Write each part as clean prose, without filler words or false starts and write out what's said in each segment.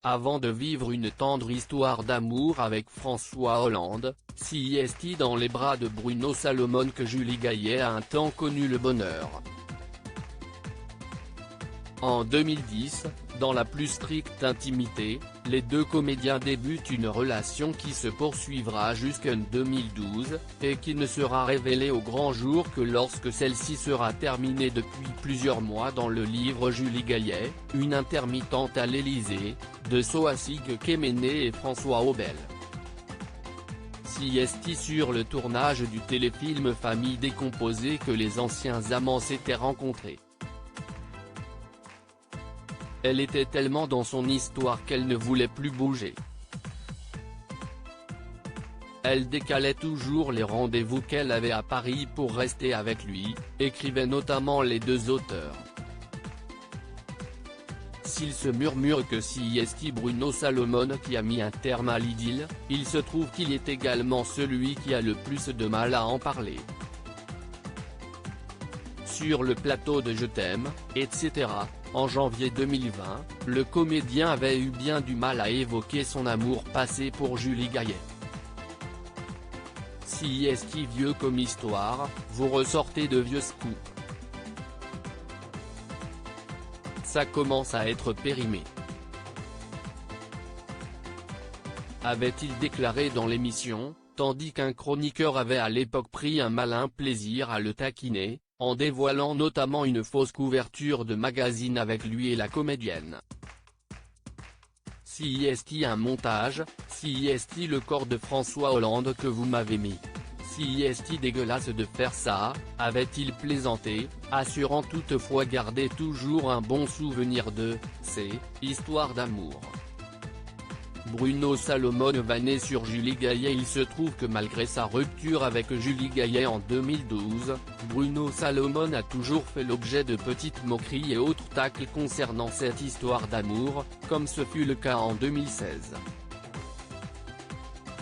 Avant de vivre une tendre histoire d'amour avec François Hollande, s'y dans les bras de Bruno Salomon que Julie Gaillet a un temps connu le bonheur. En 2010, dans la plus stricte intimité, les deux comédiens débutent une relation qui se poursuivra jusqu'en 2012, et qui ne sera révélée au grand jour que lorsque celle-ci sera terminée depuis plusieurs mois dans le livre Julie Gaillet, une intermittente à l'Élysée, de Sohasig Kéméné et François Aubel. S'y sur le tournage du téléfilm Famille décomposée que les anciens amants s'étaient rencontrés. Elle était tellement dans son histoire qu'elle ne voulait plus bouger. Elle décalait toujours les rendez-vous qu'elle avait à Paris pour rester avec lui, écrivaient notamment les deux auteurs. S'il se murmure que c'est Bruno Salomon qui a mis un terme à l'idylle, il se trouve qu'il est également celui qui a le plus de mal à en parler. Sur le plateau de Je t'aime, etc., en janvier 2020, le comédien avait eu bien du mal à évoquer son amour passé pour Julie Gaillet. Si vieux comme histoire, vous ressortez de vieux scoops. Ça commence à être périmé. Avait-il déclaré dans l'émission, tandis qu'un chroniqueur avait à l'époque pris un malin plaisir à le taquiner, en dévoilant notamment une fausse couverture de magazine avec lui et la comédienne. Si un montage, si le corps de François Hollande que vous m'avez mis. Si dégueulasse de faire ça, avait-il plaisanté, assurant toutefois garder toujours un bon souvenir de ces histoires d'amour. Bruno Salomon vanné sur Julie Gaillet. Il se trouve que malgré sa rupture avec Julie Gaillet en 2012, Bruno Salomon a toujours fait l'objet de petites moqueries et autres tacles concernant cette histoire d'amour, comme ce fut le cas en 2016.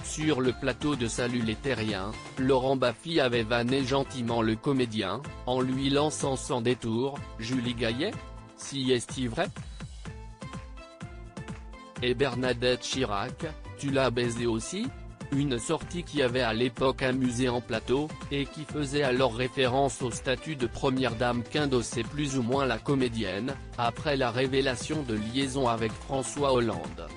Sur le plateau de Salut les Terriens, Laurent Baffy avait vanné gentiment le comédien, en lui lançant sans détour « Julie Gaillet ? Si est-il vrai ? Et Bernadette Chirac, tu l'as baisé aussi ?» Une sortie qui avait à l'époque amusé en plateau, et qui faisait alors référence au statut de première dame qu'endossait plus ou moins la comédienne, après la révélation de liaison avec François Hollande.